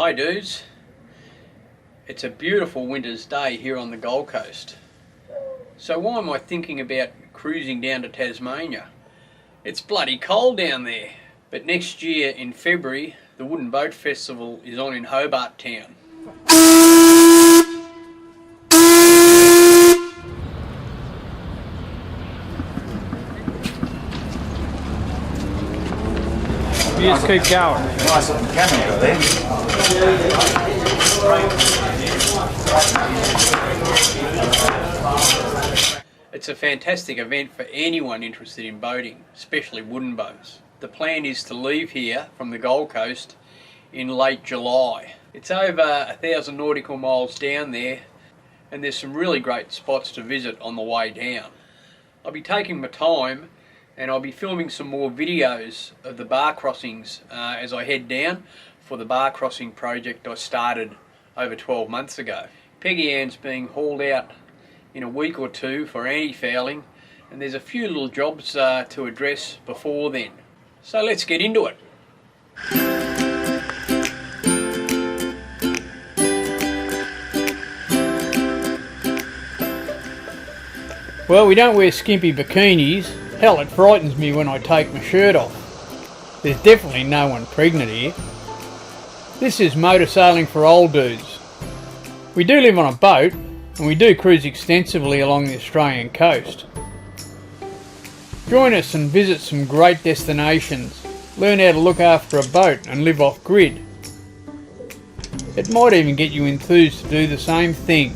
Hi dudes, it's a beautiful winter's day here on the Gold Coast. So why am I thinking about cruising down to Tasmania? It's bloody cold down there, but next year in February the Wooden Boat Festival is on in Hobart Town. You just keep going. Nice little camera there. It's a fantastic event for anyone interested in boating, especially wooden boats. The plan is to leave here from the Gold Coast in late July. It's over 1,000 nautical miles down there, and there's some really great spots to visit on the way down. I'll be taking my time, and I'll be filming some more videos of the bar crossings as I head down for the bar crossing project I started over 12 months ago. Peggy-Anne's being hauled out in a week or two for anti-fouling, and there's a few little jobs to address before then. So let's get into it. Well, we don't wear skimpy bikinis. Hell, it frightens me when I take my shirt off. There's definitely no one pregnant here. This is motor sailing for old dudes. We do live on a boat, and we do cruise extensively along the Australian coast. Join us and visit some great destinations. Learn how to look after a boat and live off grid. It might even get you enthused to do the same thing.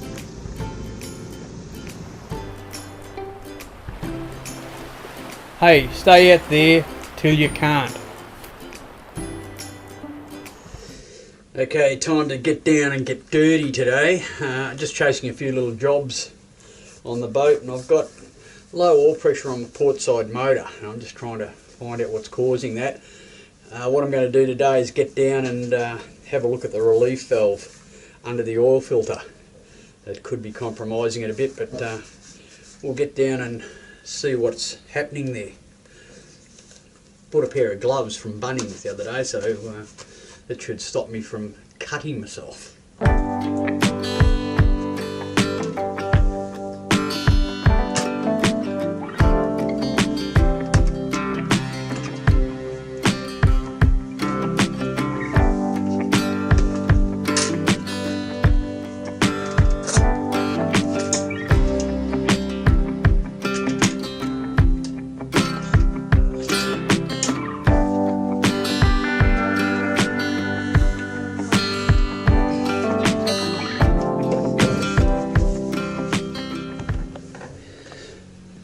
Hey, stay out there till you can't. Okay, time to get down and get dirty today. Just chasing a few little jobs on the boat, and I've got low oil pressure on the port side motor, and I'm just trying to find out what's causing that. What I'm going to do today is get down and have a look at the relief valve under the oil filter. That could be compromising it a bit, but we'll get down and see what's happening there. Bought a pair of gloves from Bunnings the other day, so that should stop me from cutting myself.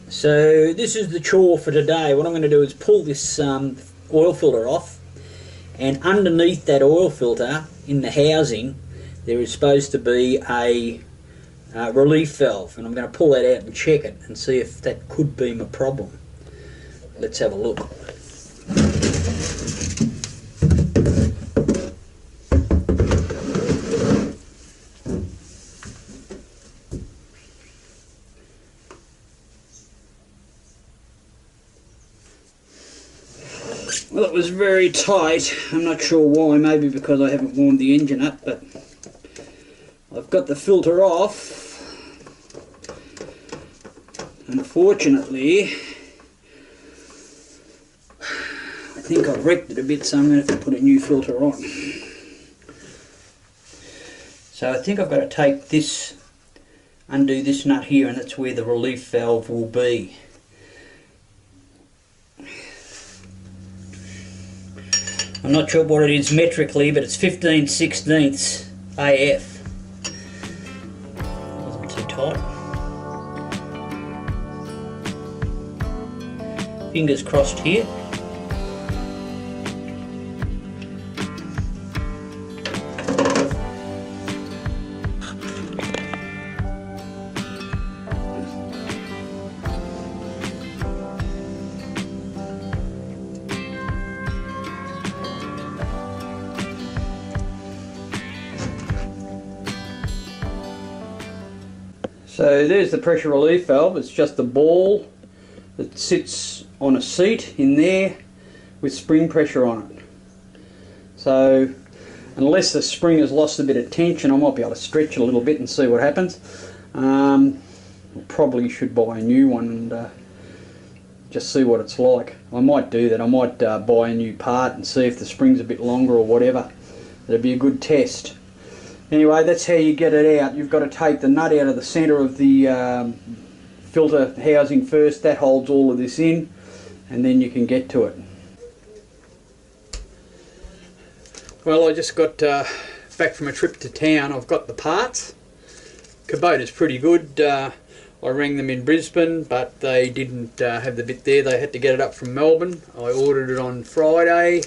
So this is the chore for today. What I'm going to do is pull this oil filter off, and underneath that oil filter in the housing there is supposed to be a relief valve, and I'm going to pull that out and check it and see if that could be my problem. Let's have a look. Well, it was very tight. I'm not sure why, maybe because I haven't warmed the engine up, but I've got the filter off. Unfortunately, I think I've wrecked it a bit, so I'm going to have to put a new filter on. So I think I've got to take this, undo this nut here, and that's where the relief valve will be. I'm not sure what it is metrically, but it's 15/16 AF. Wasn't too tight. Fingers crossed here. So there's the pressure relief valve. It's just a ball that sits on a seat in there with spring pressure on it. So unless the spring has lost a bit of tension. I might be able to stretch it a little bit and see what happens. Probably should buy a new one and just see what it's like. I might do that. I might buy a new part and see if the spring's a bit longer or whatever. That'd be a good test. Anyway, that's how you get it out. You've got to take the nut out of the centre of the filter housing first. That holds all of this in, and then you can get to it. Well, I just got back from a trip to town. I've got the parts. Kubota's pretty good. I rang them in Brisbane, but they didn't have the bit there. They had to get it up from Melbourne. I ordered it on Friday.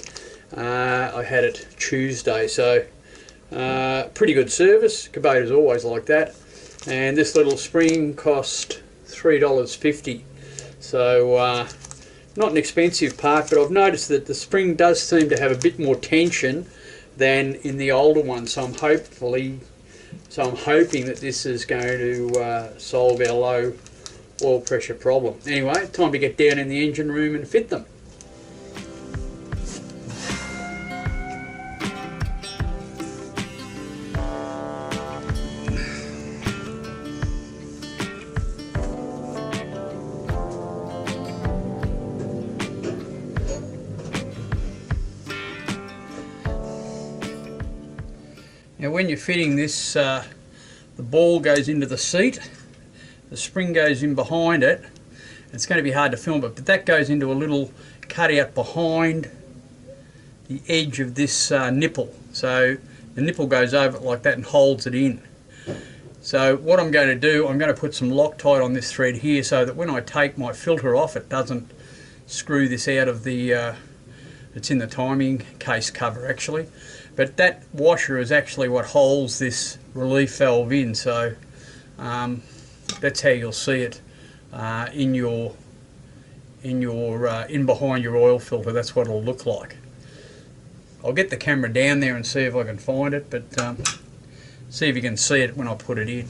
I had it Tuesday, so pretty good service. Kubota's always like that. And this little spring cost $3.50. So not an expensive part, but I've noticed that the spring does seem to have a bit more tension than in the older one. So I'm hoping that this is going to solve our low oil pressure problem. Anyway, time to get down in the engine room and fit them. Now when you're fitting this, the ball goes into the seat, the spring goes in behind it. It's going to be hard to film it, but that goes into a little cutout behind the edge of this nipple. So the nipple goes over it like that and holds it in. So what I'm going to do, I'm going to put some Loctite on this thread here so that when I take my filter off, it doesn't screw this out of the, it's in the timing case cover actually. But that washer is actually what holds this relief valve in, so that's how you'll see it in behind your oil filter. That's what it'll look like. I'll get the camera down there and see if I can find it, but see if you can see it when I put it in.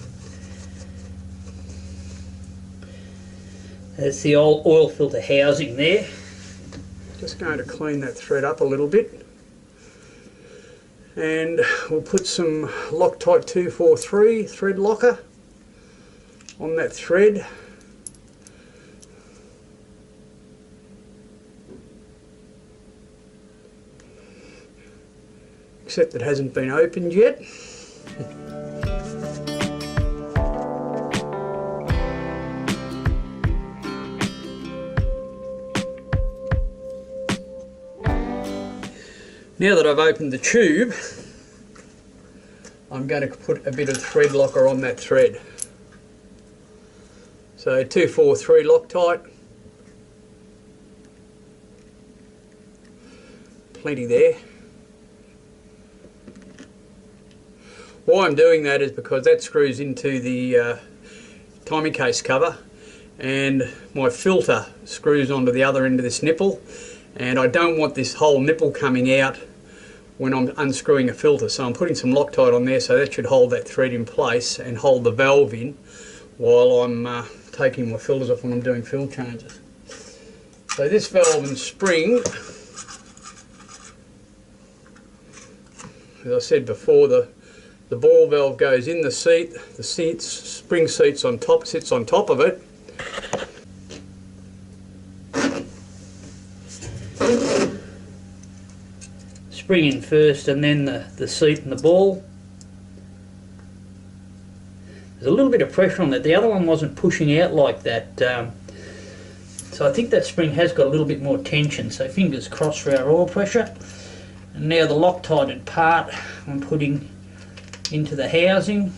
There's the old oil filter housing there. Just going to clean that thread up a little bit. And we'll put some Loctite 243 thread locker on that thread. Except it hasn't been opened yet. Now that I've opened the tube, I'm going to put a bit of thread locker on that thread. So 243 Loctite, plenty there. Why I'm doing that is because that screws into the timing case cover, and my filter screws onto the other end of this nipple, and I don't want this whole nipple coming out when I'm unscrewing a filter. So I'm putting some Loctite on there, so that should hold that thread in place and hold the valve in while I'm taking my filters off when I'm doing fill changes. So this valve and spring, as I said before, the ball valve goes in the seat, the spring sits on top of it. Spring in first and then the seat and the ball. There's a little bit of pressure on that. The other one wasn't pushing out like that. So I think that spring has got a little bit more tension. So fingers crossed for our oil pressure. And now the Loctited part I'm putting into the housing.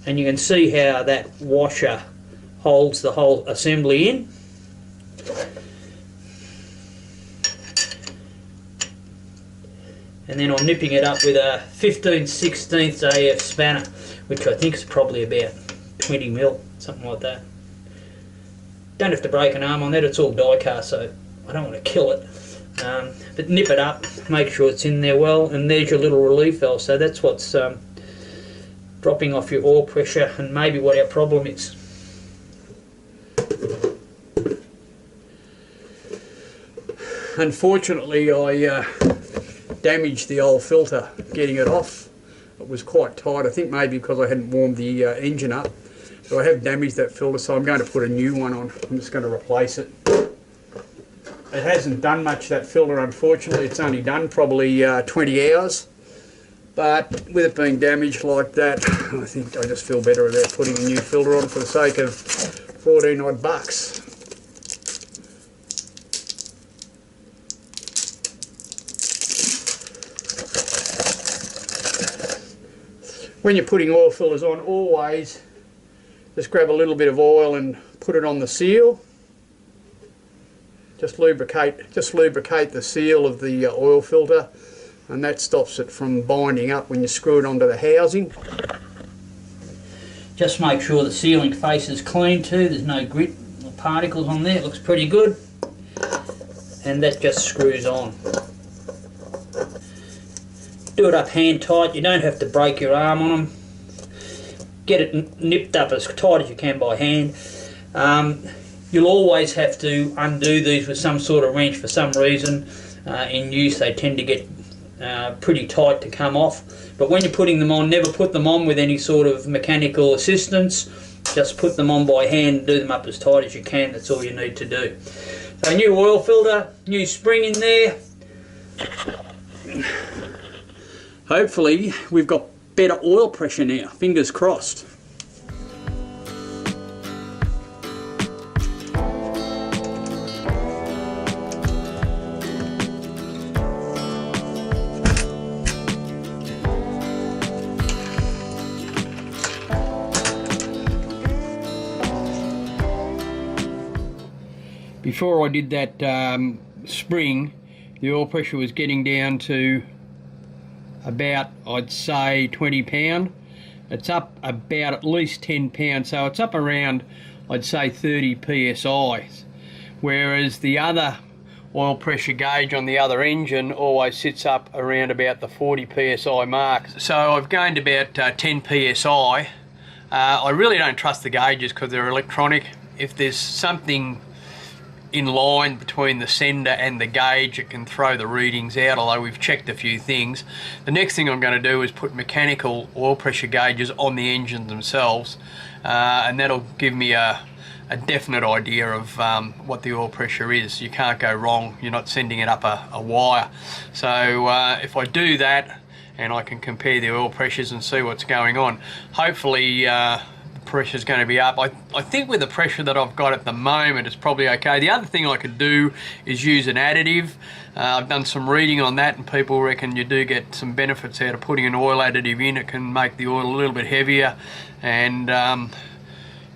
And you can see how that washer holds the whole assembly in. And then I'm nipping it up with a 15/16 AF spanner, which I think is probably about 20 mil, something like that. Don't have to break an arm on that, it's all die cast, so I don't want to kill it. But nip it up, make sure it's in there well, and there's your little relief valve. So that's what's dropping off your oil pressure and maybe what our problem is. unfortunately I damaged the old filter getting it off. It was quite tight, I think maybe because I hadn't warmed the engine up. So I have damaged that filter, so I'm going to put a new one on. I'm just going to replace it. It hasn't done much, that filter, unfortunately. It's only done probably 20 hours. But with it being damaged like that, I think I just feel better about putting a new filter on for the sake of 14 odd bucks. When you're putting oil filters on, always just grab a little bit of oil and put it on the seal. Just lubricate the seal of the oil filter, and that stops it from binding up when you screw it onto the housing. Just make sure the sealing face is clean too, there's no grit or particles on there, it looks pretty good. And that just screws on. Do it up hand tight, you don't have to break your arm on them. Get it nipped up as tight as you can by hand. You'll always have to undo these with some sort of wrench for some reason. In use they tend to get pretty tight to come off. But when you're putting them on, never put them on with any sort of mechanical assistance. Just put them on by hand, do them up as tight as you can, that's all you need to do. So new oil filter, new spring in there. Hopefully we've got better oil pressure now, fingers crossed. Before I did that spring, the oil pressure was getting down to about, I'd say, 20 pound. It's up about at least 10 pounds, so it's up around, I'd say, 30 psi, whereas the other oil pressure gauge on the other engine always sits up around about the 40 psi mark. So I've gained about 10 psi. I really don't trust the gauges because they're electronic. If there's something in line between the sender and the gauge, it can throw the readings out, although we've checked a few things. The next thing I'm going to do is put mechanical oil pressure gauges on the engines themselves, and that'll give me a definite idea of what the oil pressure is. You can't go wrong, you're not sending it up a wire. So if I do that and I can compare the oil pressures and see what's going on, hopefully pressure is going to be up. I think with the pressure that I've got at the moment it's probably okay. The other thing I could do is use an additive. I've done some reading on that and people reckon you do get some benefits out of putting an oil additive in. It can make the oil a little bit heavier and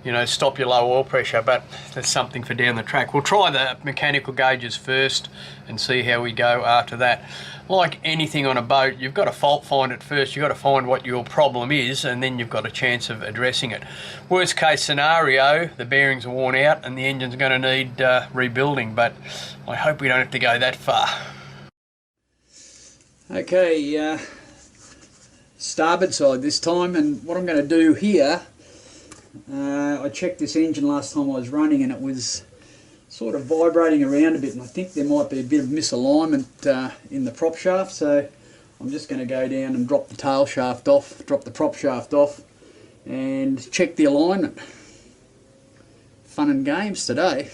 you know, stop your low oil pressure, but that's something for down the track. We'll try the mechanical gauges first and see how we go after that. Like anything on a boat, you've got to fault find it first. You've got to find what your problem is, and then you've got a chance of addressing it. Worst case scenario, the bearings are worn out and the engine's going to need rebuilding, but I hope we don't have to go that far. Okay, starboard side this time, and what I'm going to do here, I checked this engine last time I was running and it was sort of vibrating around a bit, and I think there might be a bit of misalignment in the prop shaft, so I'm just going to go down and drop the tail shaft off, drop the prop shaft off and check the alignment. Fun and games today.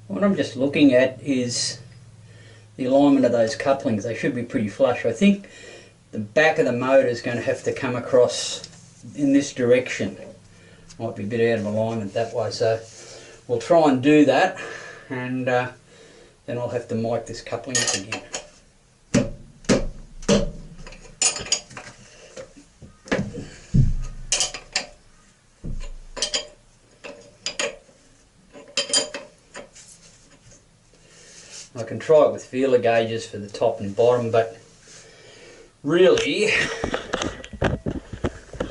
What I'm just looking at is the alignment of those couplings. They should be pretty flush. I think the back of the motor is going to have to come across in this direction. Might be a bit out of alignment that way, so we'll try and do that, and then I'll have to mic this coupling up again. I can try it with feeler gauges for the top and bottom, but really,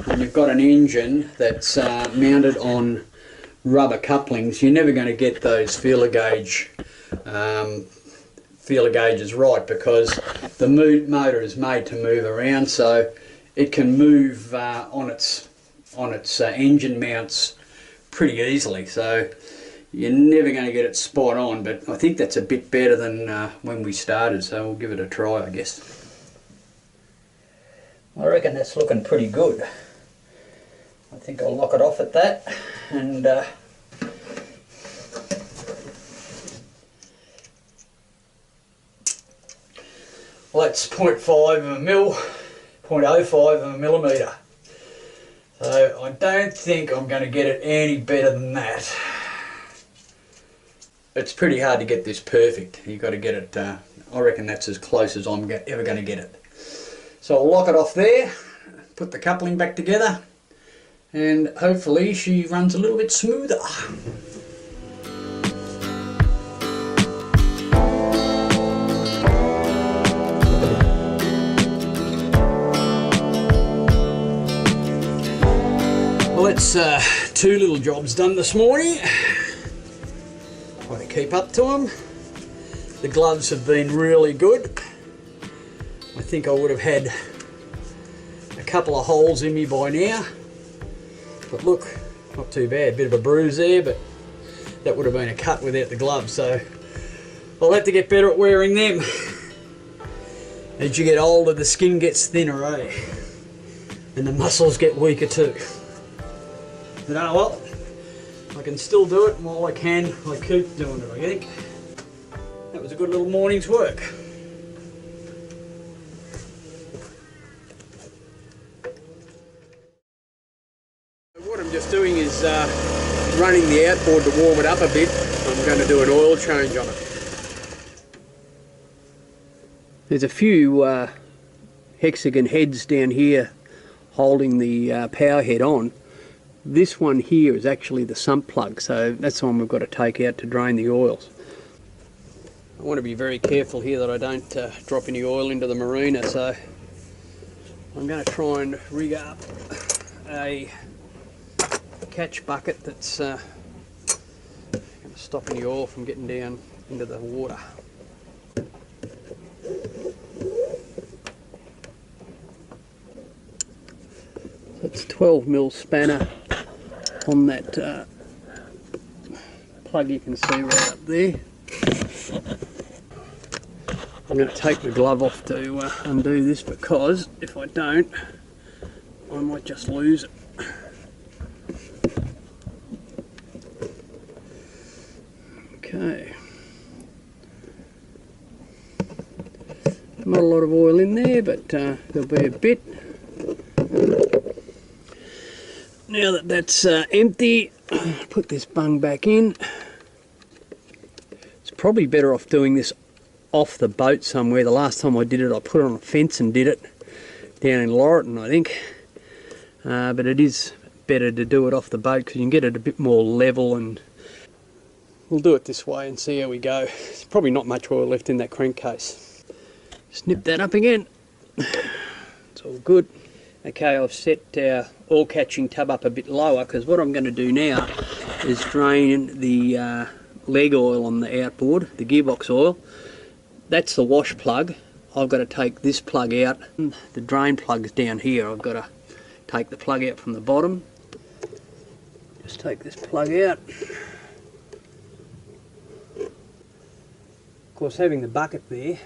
when you've got an engine that's mounted on rubber couplings, you're never going to get those feeler gauges right, because the motor is made to move around, so it can move on its engine mounts pretty easily. So you're never going to get it spot on, but I think that's a bit better than when we started, so we'll give it a try, I guess. I reckon that's looking pretty good. I think I'll lock it off at that, and well, that's 0.5 of a mil, 0.05 of a millimetre. So I don't think I'm going to get it any better than that. It's pretty hard to get this perfect. You've got to get it, I reckon that's as close as I'm ever going to get it. So I'll lock it off there, put the coupling back together, and hopefully she runs a little bit smoother. Well, that's 2 little jobs done this morning. Try to keep up to them. The gloves have been really good. I think I would have had a couple of holes in me by now, but look, not too bad. Bit of a bruise there, but that would have been a cut without the gloves, so I'll have to get better at wearing them. As you get older, the skin gets thinner, eh? And the muscles get weaker too. But oh well, I can still do it, and while I can, I keep doing it, I think. That was a good little morning's work. What I'm just doing is running the outboard to warm it up a bit. I'm going to do an oil change on it. There's a few hexagon heads down here holding the power head on. This one here is actually the sump plug, so that's the one we've got to take out to drain the oils. I want to be very careful here that I don't drop any oil into the marina, so I'm going to try and rig up a catch bucket that's going to stop any oil from getting down into the water. It's 12mm spanner on that plug you can see right up there. I'm going to take the glove off to undo this, because if I don't, I might just lose it. Okay. Not a lot of oil in there, but there'll be a bit. Now that that's empty, put this bung back in. It's probably better off doing this off the boat somewhere. The last time I did it, I put it on a fence and did it down in Laurelton, I think. But it is better to do it off the boat because you can get it a bit more level, and we'll do it this way and see how we go. There's probably not much oil left in that crankcase. Snip that up again. It's all good. Okay, I've set our oil catching tub up a bit lower, because what I'm going to do now is drain the leg oil on the outboard, the gearbox oil. That's the wash plug. I've got to take this plug out. The drain plug's down here. I've got to take the plug out from the bottom. Just take this plug out. Of course, having the bucket there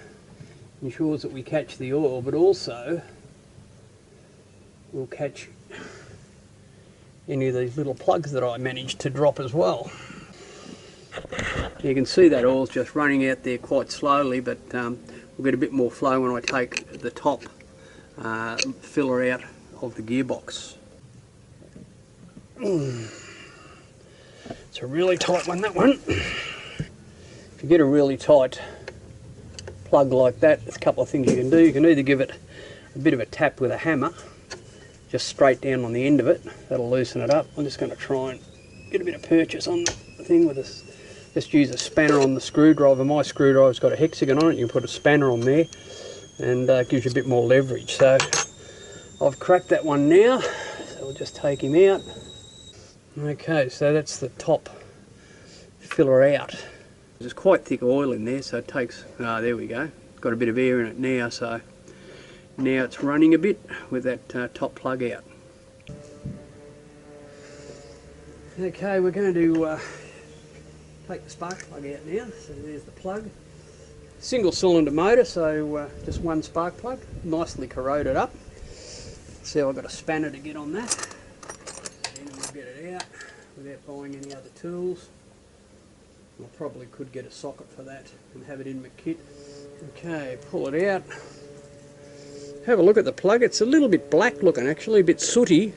ensures that we catch the oil, but also we'll catch any of these little plugs that I managed to drop as well. You can see that oil's just running out there quite slowly, but we'll get a bit more flow when I take the top filler out of the gearbox. It's a really tight one, that one. If you get a really tight plug like that, there's a couple of things you can do. You can either give it a bit of a tap with a hammer, just straight down on the end of it. That'll loosen it up. I'm just going to try and get a bit of purchase on the thing with this. Just use a spanner on the screwdriver. My screwdriver's got a hexagon on it. You can put a spanner on there, and it gives you a bit more leverage. So I've cracked that one now, so we'll just take him out. Okay, so that's the top filler out. There's quite thick oil in there, so it takes, there we go. Got a bit of air in it now, so now it's running a bit with that top plug out. Okay, we're going to take the spark plug out now. So there's the plug. Single cylinder motor, so just one spark plug, nicely corroded up. See, I've got a spanner to get on that. And we'll get it out without buying any other tools. I probably could get a socket for that and have it in my kit. Okay, pull it out. Have a look at the plug. It's a little bit black looking actually, a bit sooty.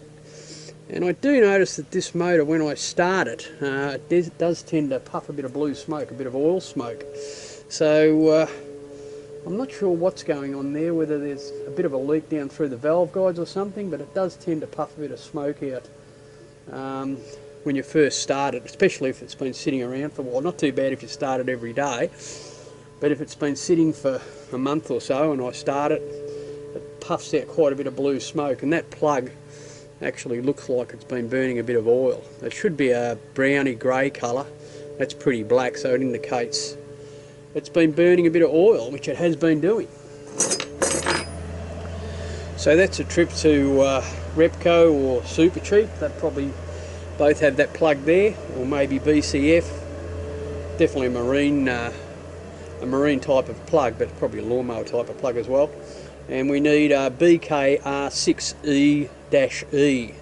And I do notice that this motor, when I start it, it does tend to puff a bit of blue smoke, a bit of oil smoke. So I'm not sure what's going on there, whether there's a bit of a leak down through the valve guides or something, but it does tend to puff a bit of smoke out when you first start it, especially if it's been sitting around for a while. Not too bad if you start it every day, but if it's been sitting for a month or so and I start it, it puffs out quite a bit of blue smoke, and that plug actually looks like it's been burning a bit of oil. It should be a browny grey colour. That's pretty black, so it indicates it's been burning a bit of oil, which it has been doing. So that's a trip to Repco or Super Cheap. They probably both have that plug there, or maybe BCF. Definitely a marine type of plug, but probably a lawnmower type of plug as well. And we need a BKR6E-E.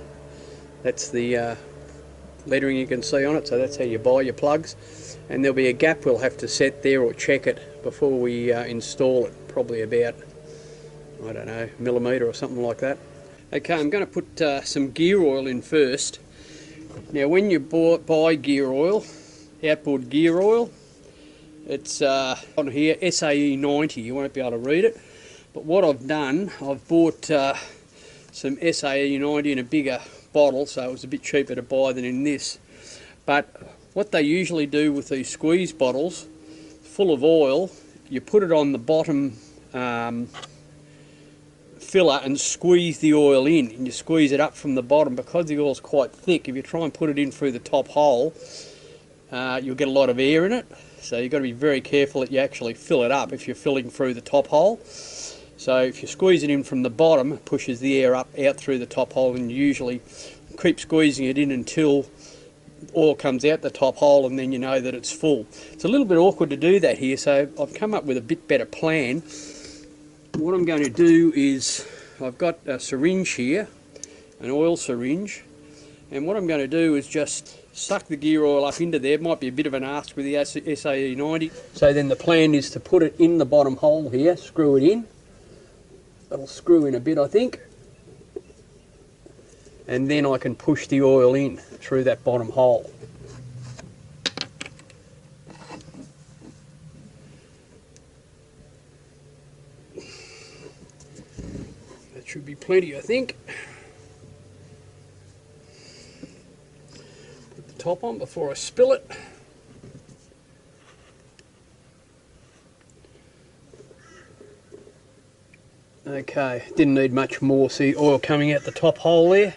That's the lettering you can see on it, so that's how you buy your plugs. And there'll be a gap we'll have to set there or check it before we install it, probably about, I don't know, millimetre or something like that. Okay, I'm going to put some gear oil in first. Now when you buy gear oil, outboard gear oil, it's on here SAE 90, you won't be able to read it. But what I've done, I've bought some SAE 90 in a bigger bottle, so it was a bit cheaper to buy than in this. But what they usually do with these squeeze bottles, full of oil, you put it on the bottom filler and squeeze the oil in, and you squeeze it up from the bottom. Because the oil's quite thick, if you try and put it in through the top hole, you'll get a lot of air in it, so you've got to be very careful that you actually fill it up if you're filling through the top hole. So if you squeeze it in from the bottom, it pushes the air up out through the top hole, and you usually keep squeezing it in until oil comes out the top hole, and then you know that it's full. It's a little bit awkward to do that here, so I've come up with a bit better plan. What I'm going to do is, I've got a syringe here, an oil syringe, and what I'm going to do is just suck the gear oil up into there. It might be a bit of an ask with the SAE 90. So then the plan is to put it in the bottom hole here, screw it in. That'll screw in a bit, I think. And then I can push the oil in through that bottom hole. That should be plenty, I think. Put the top on before I spill it. Okay, didn't need much more. See, oil coming out the top hole there.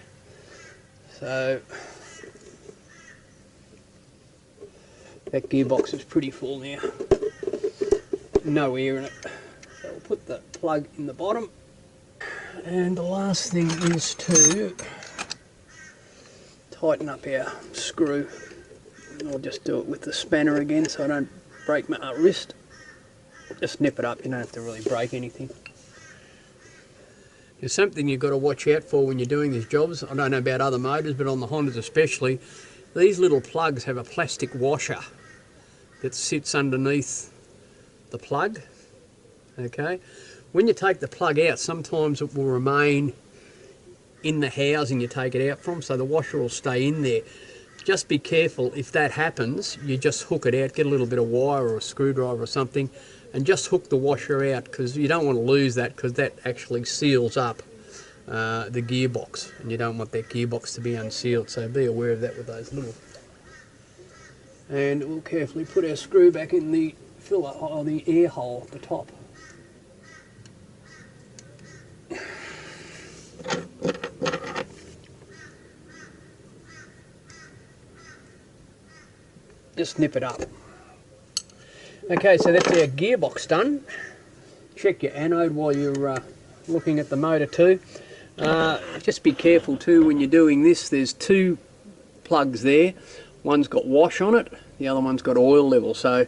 So that gearbox is pretty full now. No air in it. So we'll put the plug in the bottom. And the last thing is to tighten up our screw. I'll just do it with the spanner again so I don't break my wrist. Just nip it up, you don't have to really break anything. There's something you've got to watch out for when you're doing these jobs. I don't know about other motors, but on the Hondas especially, these little plugs have a plastic washer that sits underneath the plug. Okay, when you take the plug out, sometimes it will remain in the housing you take it out from, so the washer will stay in there. Just be careful, if that happens, you just hook it out, get a little bit of wire or a screwdriver or something, and just hook the washer out, because you don't want to lose that, because that actually seals up the gearbox, and you don't want that gearbox to be unsealed, so be aware of that with those little. And we'll carefully put our screw back in the filler, or the air hole at the top. Just nip it up. Okay, so that's our gearbox done. Check your anode while you're looking at the motor too. Just be careful too when you're doing this. There's two plugs there. One's got wash on it, the other one's got oil level. So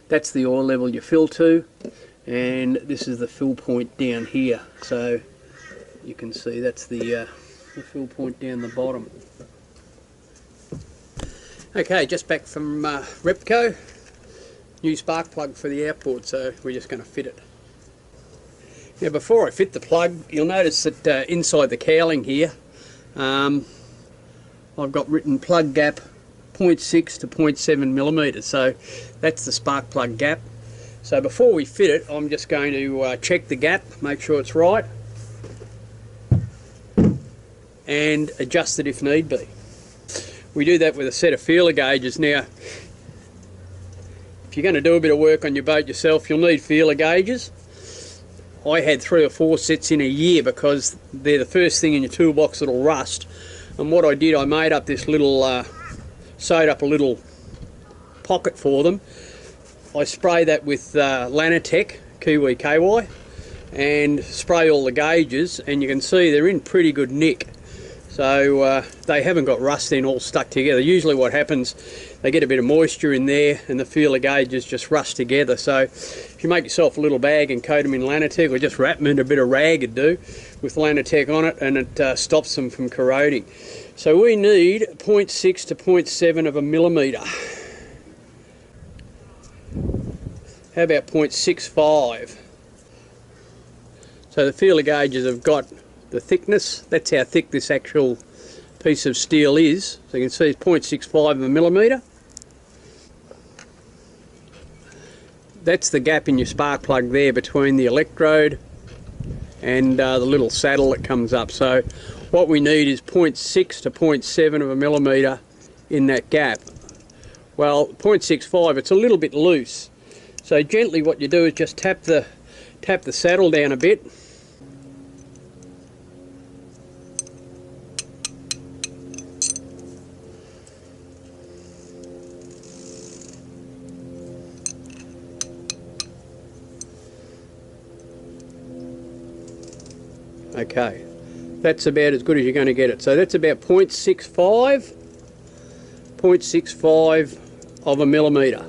that's the oil level you fill to, and this is the fill point down here. So you can see that's the fill point down the bottom. Okay, just back from Repco. New spark plug for the outboard, so we're just going to fit it. Now before I fit the plug, you'll notice that inside the cowling here, I've got written plug gap 0.6 to 0.7 millimeters, so that's the spark plug gap. So before we fit it, I'm just going to check the gap, make sure it's right, and adjust it if need be. We do that with a set of feeler gauges. Now, if you're going to do a bit of work on your boat yourself, you'll need feeler gauges. I had 3 or 4 sets in a year because they're the first thing in your toolbox that'll rust. And what I did, I made up this little, sewed up a little pocket for them. I spray that with Lanatec Kiwi KY and spray all the gauges, and you can see they're in pretty good nick. So they haven't got rust in all stuck together. Usually what happens, they get a bit of moisture in there and the feeler gauges just rust together. So if you make yourself a little bag and coat them in Lanatec, or just wrap them in a bit of rag, would do, with Lanatec on it, and it stops them from corroding. So we need 0.6 to 0.7 of a millimetre. How about 0.65? So the feeler gauges have got the thickness, that's how thick this actual piece of steel is. So you can see it's 0.65 of a millimetre. That's the gap in your spark plug there between the electrode and the little saddle that comes up. So what we need is 0.6 to 0.7 of a millimetre in that gap. Well, 0.65, it's a little bit loose. So gently what you do is just tap the saddle down a bit. Okay, that's about as good as you're going to get it. So that's about 0.65 of a millimetre.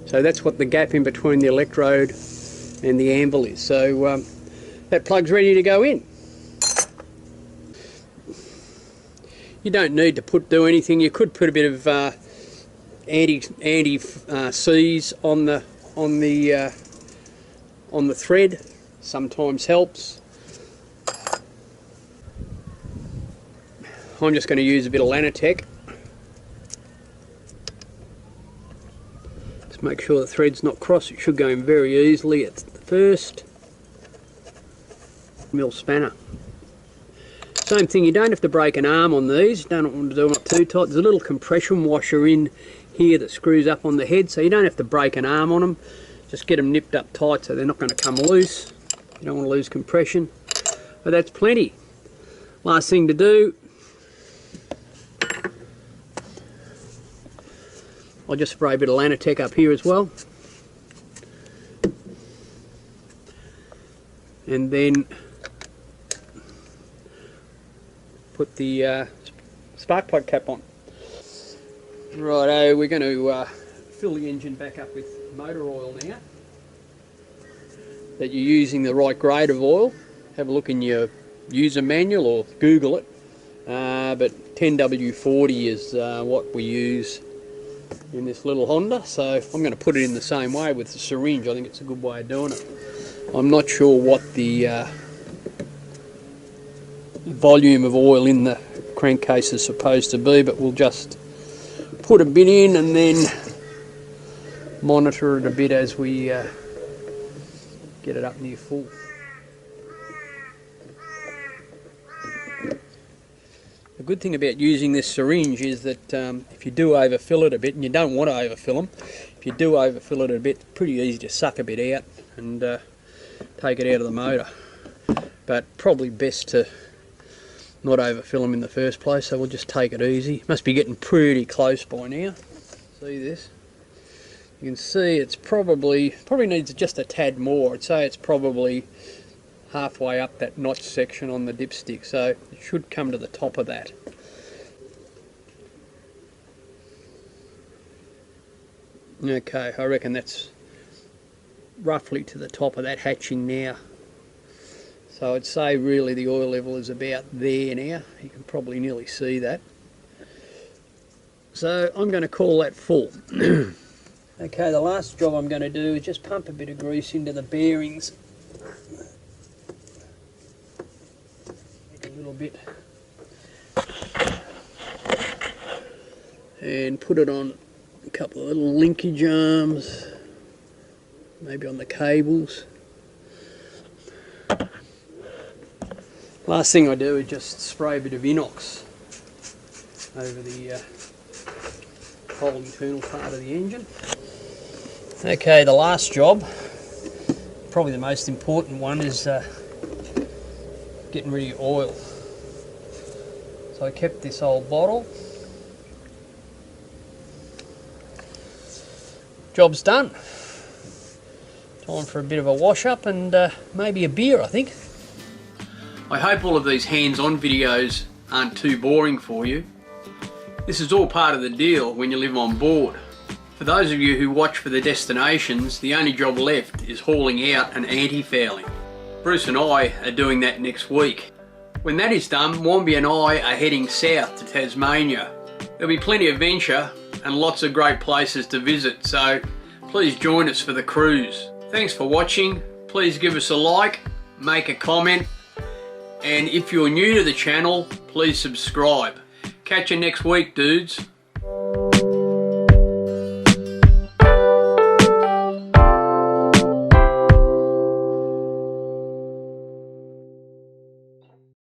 So that's what the gap in between the electrode and the anvil is. So that plug's ready to go in. You don't need to do anything. You could put a bit of anti-seize on the thread. Sometimes helps. I'm just going to use a bit of Lanatec. Just make sure the thread's not cross. It should go in very easily at the first. Mill spanner. Same thing, you don't have to break an arm on these. You don't want to do them up too tight. There's a little compression washer in here that screws up on the head, so you don't have to break an arm on them. Just get them nipped up tight so they're not going to come loose. You don't want to lose compression. But that's plenty. Last thing to do, I'll just spray a bit of Lanatec up here as well. And then put the spark plug cap on. Righto, we're going to fill the engine back up with motor oil now. That you're using the right grade of oil. Have a look in your user manual or Google it. But 10W40 is what we use in this little Honda, so I'm going to put it in the same way with the syringe. I think it's a good way of doing it. I'm not sure what the volume of oil in the crankcase is supposed to be, but we'll just put a bit in and then monitor it a bit as we get it up near full. The good thing about using this syringe is that if you do overfill it a bit, and you don't want to overfill them, if you do overfill it a bit, it's pretty easy to suck a bit out and take it out of the motor. But probably best to not overfill them in the first place, so we'll just take it easy. Must be getting pretty close by now. See this? You can see it's probably needs just a tad more. I'd say it's probably halfway up that notch section on the dipstick, so it should come to the top of that. Okay, I reckon that's roughly to the top of that hatching now. So I'd say really the oil level is about there now. You can probably nearly see that. So I'm going to call that full. Okay, the last job I'm going to do is just pump a bit of grease into the bearings. A little bit. And put it on a couple of little linkage arms, maybe on the cables. Last thing I do is just spray a bit of inox over the whole internal part of the engine. Okay, the last job, probably the most important one, is getting rid of your oil. So I kept this old bottle. Job's done. Time for a bit of a wash up and maybe a beer, I think. I hope all of these hands-on videos aren't too boring for you. This is all part of the deal when you live on board. For those of you who watch for the destinations, the only job left is hauling out and anti-fouling. Bruce and I are doing that next week. When that is done, Wombi and I are heading south to Tasmania. There'll be plenty of venture and lots of great places to visit, so please join us for the cruise. Thanks for watching. Please give us a like, make a comment, and if you're new to the channel, please subscribe. Catch you next week, dudes.